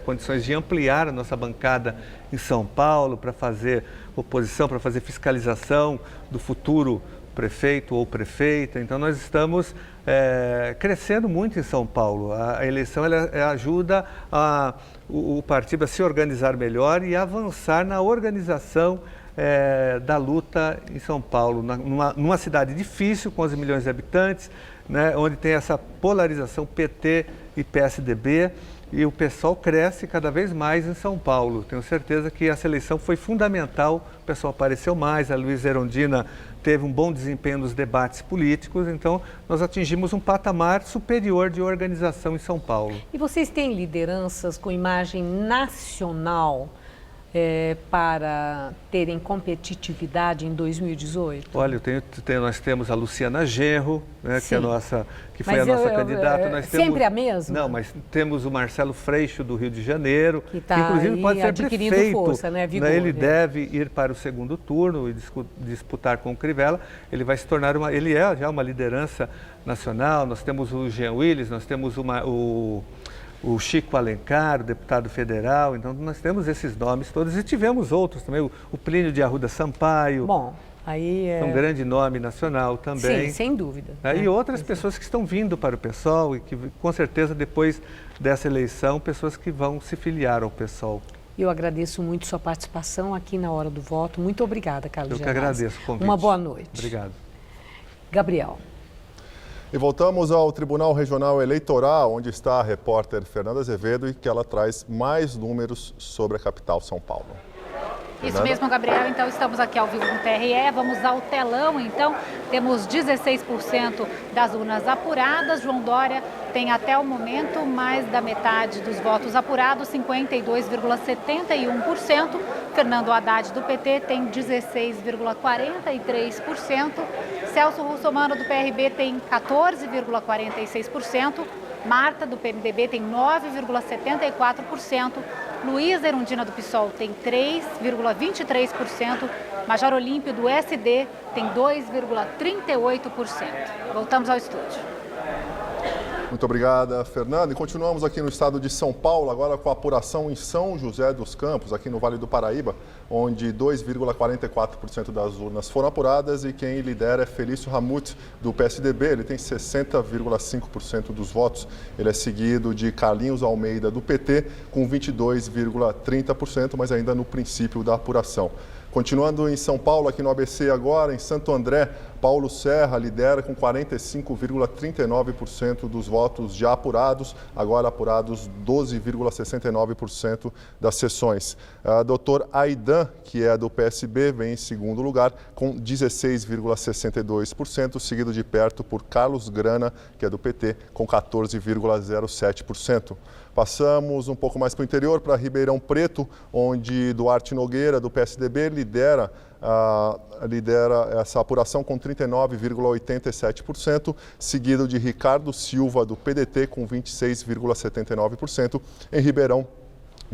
S3: condições de ampliar a nossa bancada em São Paulo para fazer oposição, para fazer fiscalização do futuro prefeito ou prefeita. Então nós estamos crescendo muito em São Paulo. A eleição ela ajuda o partido a se organizar melhor e avançar na organização da luta em São Paulo, numa cidade difícil, com 11 milhões de habitantes, né, onde tem essa polarização PT e PSDB, e o PSOL cresce cada vez mais em São Paulo. Tenho certeza que essa eleição foi fundamental, o PSOL apareceu mais, a Luísa Erundina teve um bom desempenho nos debates políticos, então nós atingimos um patamar superior de organização em São Paulo.
S2: E vocês têm lideranças com imagem nacional para terem competitividade em 2018?
S3: Olha, nós temos a Luciana Genro, né, que foi a nossa candidata. Nós temos,
S2: sempre a mesma?
S3: Não, mas temos o Marcelo Freixo do Rio de Janeiro,
S2: que tá
S3: inclusive pode ser prefeito.
S2: Força, né? Vigor,
S3: ele deve ir para o segundo turno e disputar com o Crivella. Ele vai se tornar ele é já uma liderança nacional. Nós temos o Jean Willis, nós temos o Chico Alencar, o deputado federal. Então nós temos esses nomes todos e tivemos outros também, o Plínio de Arruda Sampaio.
S2: Bom, aí
S3: é um grande nome nacional também.
S2: Sim, sem dúvida.
S3: E outras pessoas que estão vindo para o PSOL e que, com certeza, depois dessa eleição, pessoas que vão se filiar ao PSOL.
S2: Eu agradeço muito sua participação aqui na Hora do Voto. Muito obrigada, Carlos
S3: Gerais. Eu que agradeço o convite.
S2: Uma boa noite.
S3: Obrigado.
S2: Gabriel.
S5: E voltamos ao Tribunal Regional Eleitoral, onde está a repórter Fernanda Azevedo e que ela traz mais números sobre a capital São Paulo.
S6: Isso mesmo, Gabriel. Então, estamos aqui ao vivo no TRE. Vamos ao telão, então. Temos 16% das urnas apuradas. João Dória tem até o momento mais da metade dos votos apurados, 52,71%. Fernando Haddad, do PT, tem 16,43%. Celso Russomano, do PRB, tem 14,46%. Marta, do PMDB, tem 9,74%. Luísa Erundina, do PSOL, tem 3,23%. Major Olímpio, do SD, tem 2,38%. Voltamos ao estúdio.
S5: Muito obrigada, Fernanda. E continuamos aqui no estado de São Paulo, agora com a apuração em São José dos Campos, aqui no Vale do Paraíba, onde 2,44% das urnas foram apuradas e quem lidera é Felício Ramute, do PSDB. Ele tem 60,5% dos votos. Ele é seguido de Carlinhos Almeida, do PT, com 22,30%, mas ainda no princípio da apuração. Continuando em São Paulo, aqui no ABC agora, em Santo André, Paulo Serra lidera com 45,39% dos votos já apurados, agora apurados 12,69% das sessões. Dr. Aidan, que é do PSB, vem em segundo lugar com 16,62%, seguido de perto por Carlos Grana, que é do PT, com 14,07%. Passamos um pouco mais para o interior, para Ribeirão Preto, onde Duarte Nogueira, do PSDB, lidera essa apuração com 39,87%, seguido de Ricardo Silva, do PDT, com 26,79%. Em Ribeirão,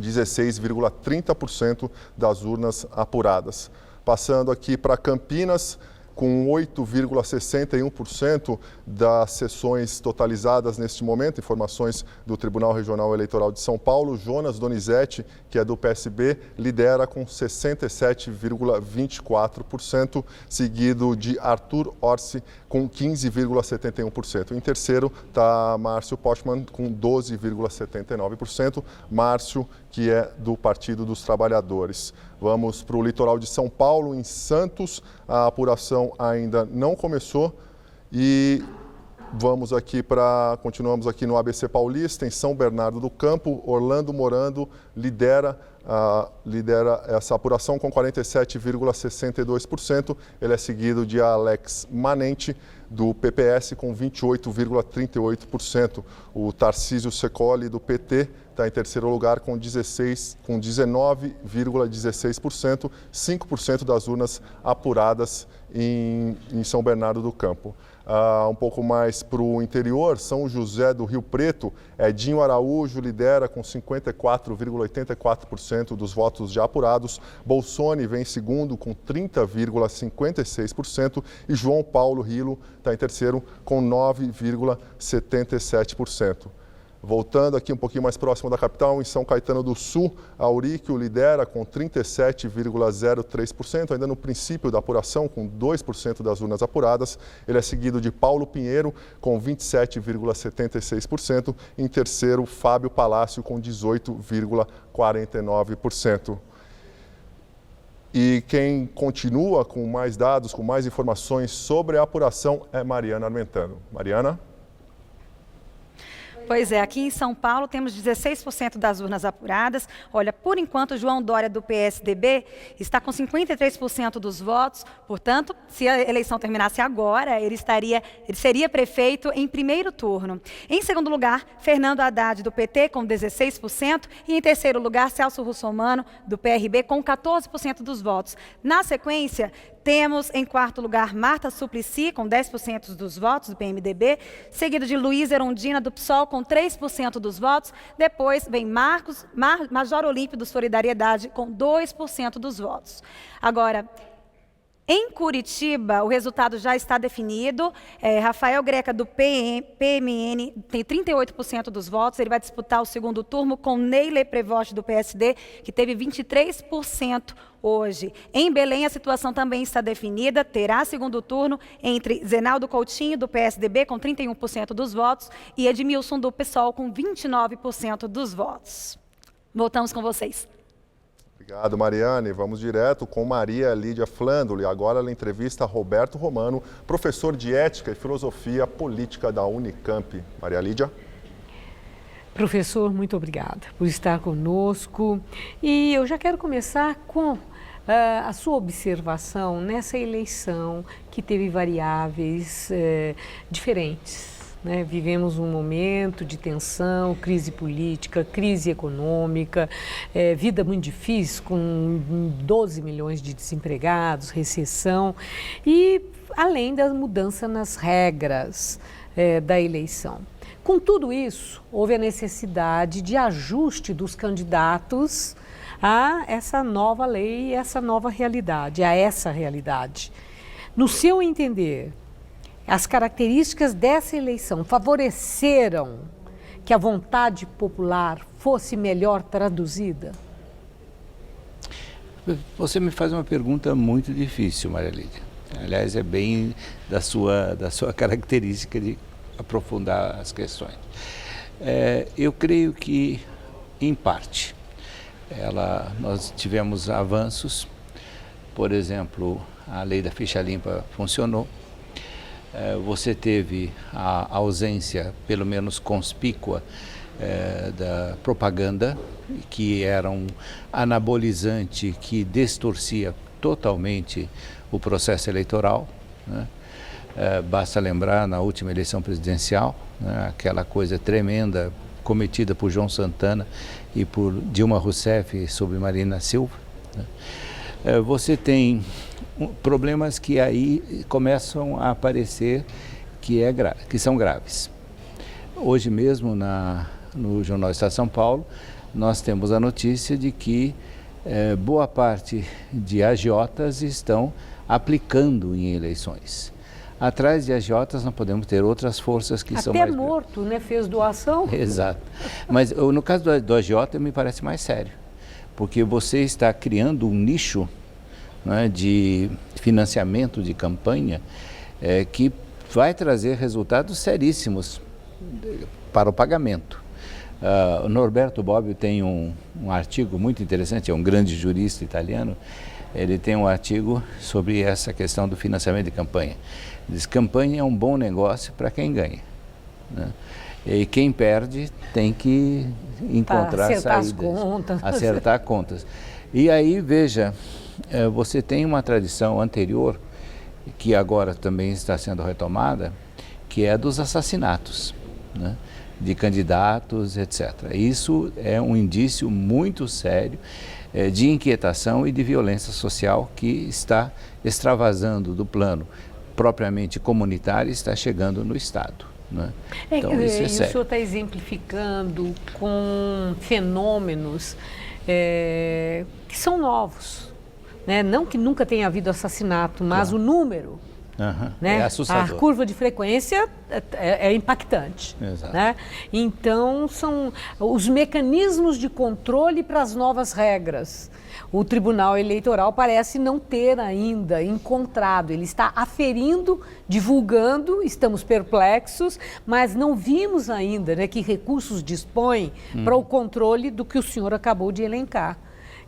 S5: 16,30% das urnas apuradas. Passando aqui para Campinas, com 8,61% das sessões totalizadas neste momento, informações do Tribunal Regional Eleitoral de São Paulo. Jonas Donizete, que é do PSB, lidera com 67,24%, seguido de Arthur Orsi com 15,71%. Em terceiro está Márcio Postman com 12,79%. Márcio, que é do Partido dos Trabalhadores. Vamos para o litoral de São Paulo, em Santos. A apuração ainda não começou e continuamos aqui no ABC Paulista, em São Bernardo do Campo. Orlando Morando lidera essa apuração com 47,62%. Ele é seguido de Alex Manente, do PPS, com 28,38%. O Tarcísio Secoli, do PT, está em terceiro lugar com 19,16%, 5% das urnas apuradas em São Bernardo do Campo. Um pouco mais para o interior, São José do Rio Preto, Edinho Araújo lidera com 54,84% dos votos já apurados. Bolsoni vem em segundo com 30,56% e João Paulo Rilo está em terceiro com 9,77%. Voltando aqui um pouquinho mais próximo da capital, em São Caetano do Sul, Auríquio lidera com 37,03%, ainda no princípio da apuração, com 2% das urnas apuradas. Ele é seguido de Paulo Pinheiro, com 27,76%. Em terceiro, Fábio Palácio, com 18,49%. E quem continua com mais dados, com mais informações sobre a apuração é Mariana Armentano. Mariana?
S7: Pois é, aqui em São Paulo temos 16% das urnas apuradas. Olha, por enquanto, João Dória, do PSDB, está com 53% dos votos. Portanto, se a eleição terminasse agora, ele seria prefeito em primeiro turno. Em segundo lugar, Fernando Haddad, do PT, com 16%. E em terceiro lugar, Celso Russomano, do PRB, com 14% dos votos. Na sequência, temos em quarto lugar Marta Suplicy, com 10% dos votos do PMDB, seguido de Luiz Erundina, do PSOL, com 3% dos votos. Depois vem Major Olímpio, do Solidariedade, com 2% dos votos. Agora, em Curitiba, o resultado já está definido. Rafael Greca, do PMN, tem 38% dos votos. Ele vai disputar o segundo turno com Neile Prevost, do PSD, que teve 23% hoje. Em Belém, a situação também está definida. Terá segundo turno entre Zenaldo Coutinho, do PSDB, com 31% dos votos, e Edmilson, do PSOL, com 29% dos votos. Voltamos com vocês.
S5: Obrigado, Mariane. Vamos direto com Maria Lídia Flandoli. Agora ela entrevista Roberto Romano, professor de Ética e Filosofia Política da Unicamp. Maria Lídia.
S2: Professor, muito obrigada por estar conosco. E eu já quero começar com a sua observação nessa eleição que teve variáveis diferentes. Né? Vivemos um momento de tensão, crise política, crise econômica, vida muito difícil, com 12 milhões de desempregados, recessão e além da mudança nas regras da eleição. Com tudo isso, houve a necessidade de ajuste dos candidatos a essa nova lei, essa nova realidade, a essa realidade. No seu entender, as características dessa eleição favoreceram que a vontade popular fosse melhor traduzida?
S8: Você me faz uma pergunta muito difícil, Maria Lídia. Aliás, é bem da sua característica de aprofundar as questões. Eu creio que, em parte, nós tivemos avanços. Por exemplo, a lei da ficha limpa funcionou. Você teve a ausência, pelo menos conspícua, da propaganda, que era um anabolizante que distorcia totalmente o processo eleitoral, né? Basta lembrar, na última eleição presidencial, né, aquela coisa tremenda cometida por João Santana e por Dilma Rousseff sobre Marina Silva, né? Você tem problemas que aí começam a aparecer que são graves. Hoje mesmo, no Jornal Estado de São Paulo, nós temos a notícia de que boa parte de agiotas estão aplicando em eleições. Atrás de agiotas nós podemos ter outras forças que são mais...
S2: Até morto, né? Fez doação.
S8: Exato. Mas no caso do agiota me parece mais sério, porque você está criando um nicho, né, de financiamento de campanha que vai trazer resultados seríssimos para o pagamento. O Norberto Bobbio tem um artigo muito interessante, é um grande jurista italiano. Ele tem um artigo sobre essa questão do financiamento de campanha. Ele diz: campanha é um bom negócio para quem ganha, né? E quem perde tem que encontrar saídas, acertar contas. E aí, veja, você tem uma tradição anterior, que agora também está sendo retomada, que é a dos assassinatos, né, de candidatos, etc. Isso é um indício muito sério de inquietação e de violência social que está extravasando do plano propriamente comunitário e está chegando no Estado, né?
S2: Então, isso é sério. O senhor está exemplificando com fenômenos que são novos, né? Não que nunca tenha havido assassinato, mas o número, né?
S8: É assustador.
S2: A curva de frequência é impactante.
S8: Exato.
S2: Né? Então, são os mecanismos de controle para as novas regras. O Tribunal Eleitoral parece não ter ainda encontrado, ele está aferindo, divulgando, estamos perplexos, mas não vimos ainda, né, que recursos dispõe para o controle do que o senhor acabou de elencar.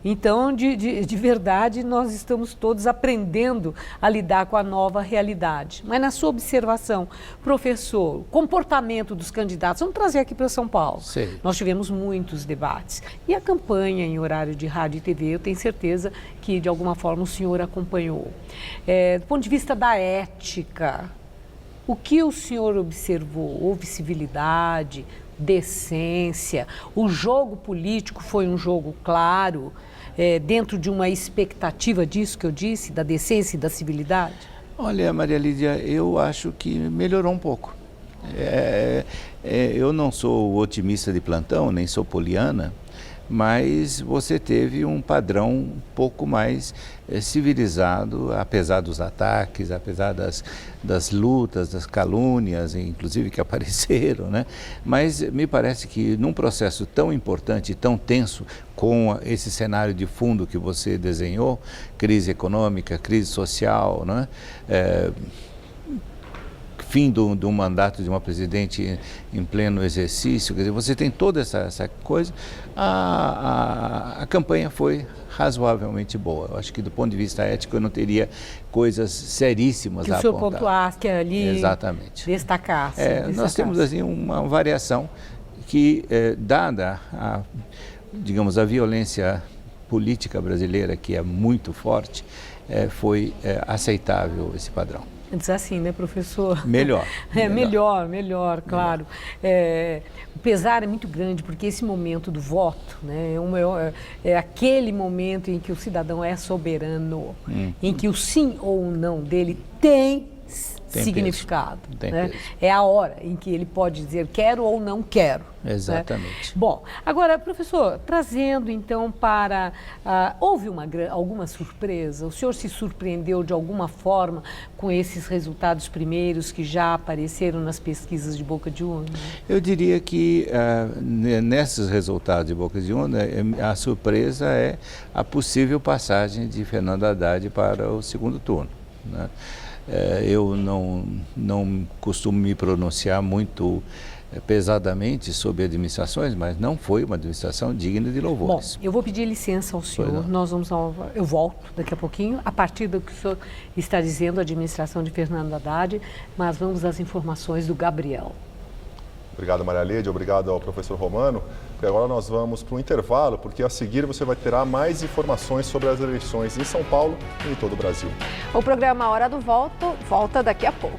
S2: Então, de verdade, nós estamos todos aprendendo a lidar com a nova realidade. Mas na sua observação, professor, comportamento dos candidatos, vamos trazer aqui para São Paulo.
S8: Sim.
S2: Nós tivemos muitos debates. E a campanha em horário de rádio e TV, eu tenho certeza que, de alguma forma, o senhor acompanhou. Do ponto de vista da ética, o que o senhor observou? Houve civilidade, decência? O jogo político foi um jogo claro? Dentro de uma expectativa disso que eu disse, da decência e da civilidade?
S8: Olha, Maria Lídia, eu acho que melhorou um pouco. Eu não sou otimista de plantão, nem sou poliana, mas você teve um padrão um pouco mais civilizado, apesar dos ataques, apesar das lutas, das calúnias, inclusive que apareceram, né? Mas me parece que num processo tão importante, tão tenso, com esse cenário de fundo que você desenhou, crise econômica, crise social, né? Fim do mandato de uma presidente em pleno exercício, quer dizer, você tem toda essa coisa, a campanha foi razoavelmente boa. Eu acho que do ponto de vista ético eu não teria coisas seríssimas a apontar.
S2: Que o senhor pontuasse, que ali
S8: exatamente
S2: destacasse.
S8: Nós temos assim uma variação que, dada digamos, a violência política brasileira, que é muito forte, foi aceitável esse padrão.
S2: Diz assim, né, professor?
S8: Melhor.
S2: Melhor, claro. O pesar é muito grande, porque esse momento do voto, né, é aquele momento em que o cidadão é soberano, em que o sim ou o não dele tem significado. Né? É a hora em que ele pode dizer quero ou não quero.
S8: Exatamente.
S2: Né? Bom, agora, professor, trazendo então para... houve alguma surpresa? O senhor se surpreendeu de alguma forma com esses resultados primeiros que já apareceram nas pesquisas de boca de urna?
S8: Eu diria que nesses resultados de boca de urna, a surpresa é a possível passagem de Fernando Haddad para o segundo turno, né? Eu não costumo me pronunciar muito pesadamente sobre administrações, mas não foi uma administração digna de louvores.
S2: Bom, eu vou pedir licença ao senhor, eu volto daqui a pouquinho, a partir do que o senhor está dizendo, a administração de Fernando Haddad, mas vamos às informações do Gabriel.
S5: Obrigado, Maria Lídia, obrigado ao professor Romano. E agora nós vamos para o intervalo, porque a seguir você vai ter mais informações sobre as eleições em São Paulo e em todo o Brasil.
S1: O programa Hora do Voto volta daqui a pouco.